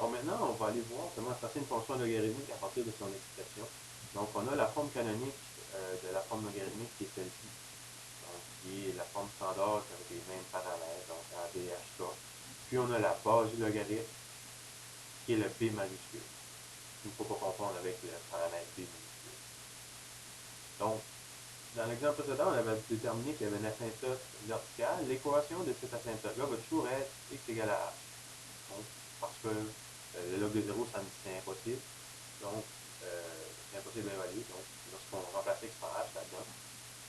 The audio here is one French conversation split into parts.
Bon, maintenant, on va aller voir comment tracer une fonction logarithmique à partir de son expression. Donc, on a la forme canonique de la forme logarithmique qui est celle-ci, donc qui est la forme standard avec les mêmes paramètres, donc A, B, H, K. Puis, on a la base du logarithme qui est le B majuscule. Il ne faut pas confondre avec le paramètre B minuscule. Donc, dans l'exemple précédent, on avait déterminé qu'il y avait une asymptote verticale. L'équation de cette asymptote-là va toujours être x égale à h. Donc, parce que le log de 0, c'est impossible. Donc, c'est impossible d'évaluer. Donc, lorsqu'on remplace x par h là-dedans,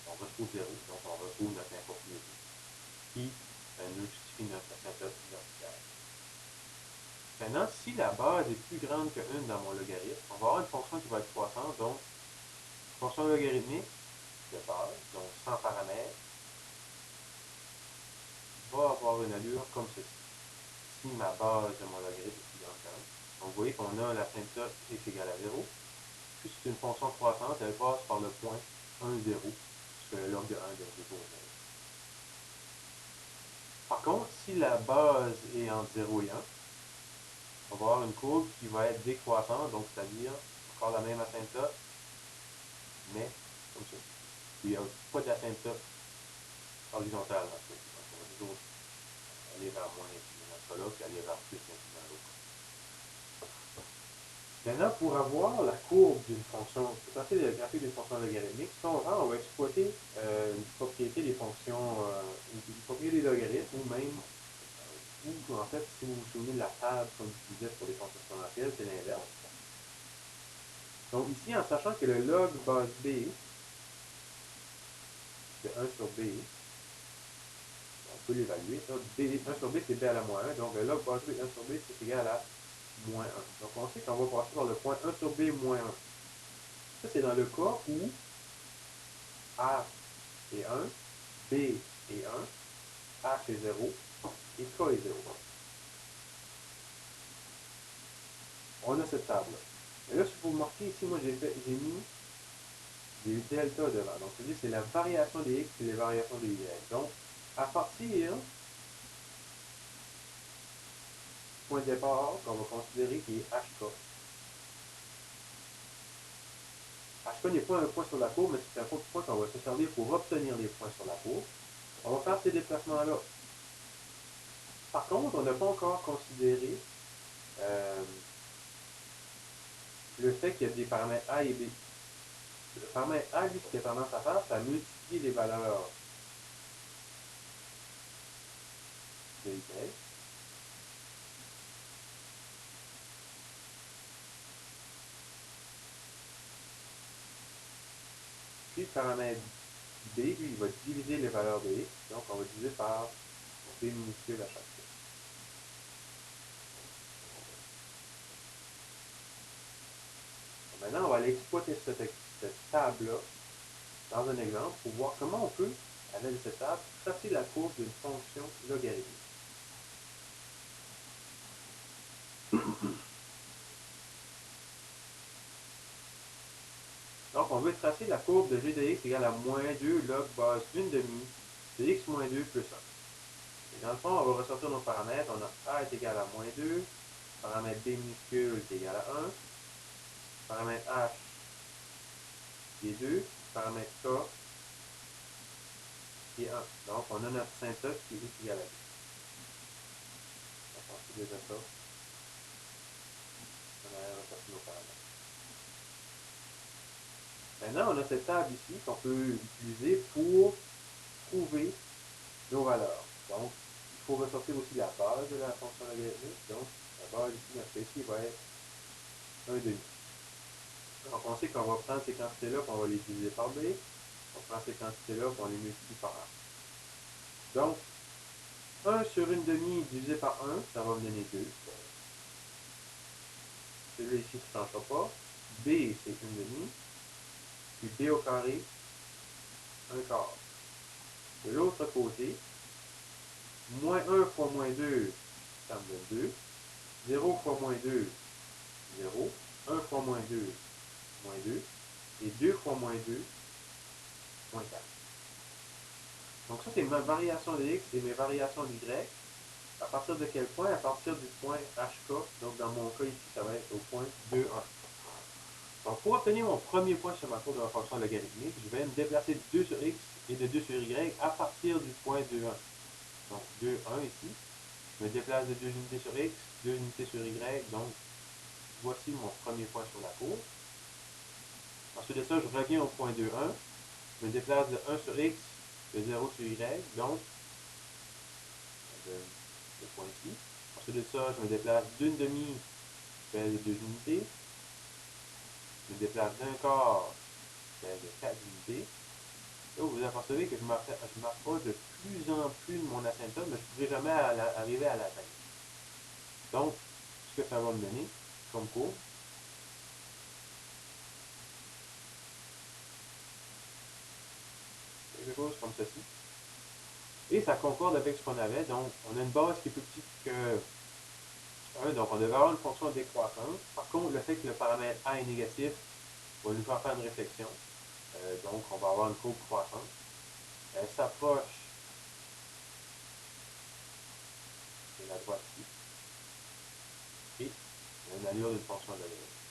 on retrouve 0. Donc, on retrouve notre impropriété qui nous justifie notre asymptote verticale. Maintenant, si la base est plus grande que 1 dans mon logarithme, on va avoir une fonction qui va être croissante. Donc, fonction logarithmique de base, donc sans paramètres, va avoir une allure comme ceci. Si ma base de mon logarithme est plus grande que 1. Donc, vous voyez qu'on a l'asymptote x égale à 0. Puis, c'est une fonction croissante, elle passe par le point 1, 0, puisque le log de 1 donne toujours 0. Par contre, si la base est entre 0 et 1, on va avoir une courbe qui va être décroissante, donc c'est-à-dire encore la même asymptote, mais comme ça. Il n'y a pas d'asymptote horizontale dans ce cas-ci. Donc, on va toujours aller vers moins l'infini dans ce cas-là, puis aller vers plus l'infini dans l'autre. Maintenant, pour avoir la courbe d'une fonction, pour tenter le graphique d'une fonction logarithmique, ce qu'on va, on va exploiter une propriété des fonctions, une propriété des logarithmes, ou même, ou en fait, si vous vous souvenez de la table qu'on utilisait pour les fonctions exponentielles, c'est l'inverse. Donc ici, en sachant que le log base b de 1 sur b, on peut l'évaluer, ça, 1 sur b c'est b à la moins 1, donc le log base b 1 sur b c'est égal à moins 1. Donc on sait qu'on va passer par le point 1 sur b moins 1. Ça c'est dans le cas où a est 1, b est 1, h est 0 et k est 0. On a cette table-là. Et là, si vous remarquez ici, moi j'ai mis des delta devant. Donc, c'est la variation des x et les variations des y. Donc, à partir du point de départ qu'on va considérer qui est hk. Hk n'est pas un point sur la courbe, mais c'est un point qu'on va se servir pour obtenir les points sur la courbe. On va faire ces déplacements-là. Par contre, on n'a pas encore considéré le fait qu'il y a des paramètres A et B. Le paramètre A, lui, ce qu'il a tendance à faire, c'est à multiplier les valeurs de Y. Puis le paramètre B, lui, il va diviser les valeurs de X. Donc, on va diviser par B minuscule à chaque fois. Maintenant, on va aller exploiter cette table-là dans un exemple pour voir comment on peut, à l'aide de cette table, tracer la courbe d'une fonction logarithmique. Donc, on veut tracer la courbe de g de x égale à moins 2 log base 1 demi de x moins 2 plus 1. Et dans le fond, on va ressortir nos paramètres. On a a est égal à moins 2, paramètre b minuscule est égal à 1, paramètre h qui est 2, paramètre k qui est 1. Donc, on a notre asymptote qui est x égale à 2. Donc, on fait déjà ça. On a ressorti nos paramètres. Maintenant, on a cette table ici qu'on peut utiliser pour trouver nos valeurs. Donc, il faut ressortir aussi la base de la fonction logarithmique. Donc, la base ici, notre ici va être 1 demi. Donc, on sait qu'on va prendre ces quantités-là et on va les diviser par b. On prend ces quantités-là et on les multiplie par a. Donc, 1 sur 1 demi divisé par 1, ça va me donner 2. Celui-là ici ne changera pas. B, c'est 1 demi. Puis b au carré, 1 quart. De l'autre côté, moins 1 fois moins 2, ça me donne 2. 0 fois moins 2, 0. 1 fois moins 2, moins 2. Et 2 fois moins 2, moins 4. Donc ça, c'est ma variation de x et mes variations d'y. À partir de quel point? À partir du point HK. Donc, dans mon cas ici, ça va être au point 2, 1. Donc, pour obtenir mon premier point sur ma courbe de la fonction logarithmique, je vais me déplacer de 2 sur x et de 2 sur y à partir du point 2, 1. Donc, 2, 1 ici. Je me déplace de 2 unités sur x, 2 unités sur y. Donc, voici mon premier point sur la courbe. Ensuite de ça, je reviens au point 2, 1. Je me déplace de 1 sur x, de 0 sur y. Donc, le point ici. Ensuite de ça, je me déplace d'une demi, je fais de 2 unités. Je me déplace d'un quart, je fais de 4 unités. Là, vous apercevez que je ne m'approche de plus en plus de mon asymptote, mais je ne pourrai jamais arriver à l'atteindre. Donc, ce que ça va me donner comme courbe, quelque chose comme ceci. Et ça concorde avec ce qu'on avait. Donc, on a une base qui est plus petite que 1. Donc, on devait avoir une fonction décroissante. Par contre, le fait que le paramètre A est négatif va nous faire une réflexion. Donc, on va avoir une courbe croissante. Elle s'approche de la droite ici. Et une allure d'une fonction logarithmique.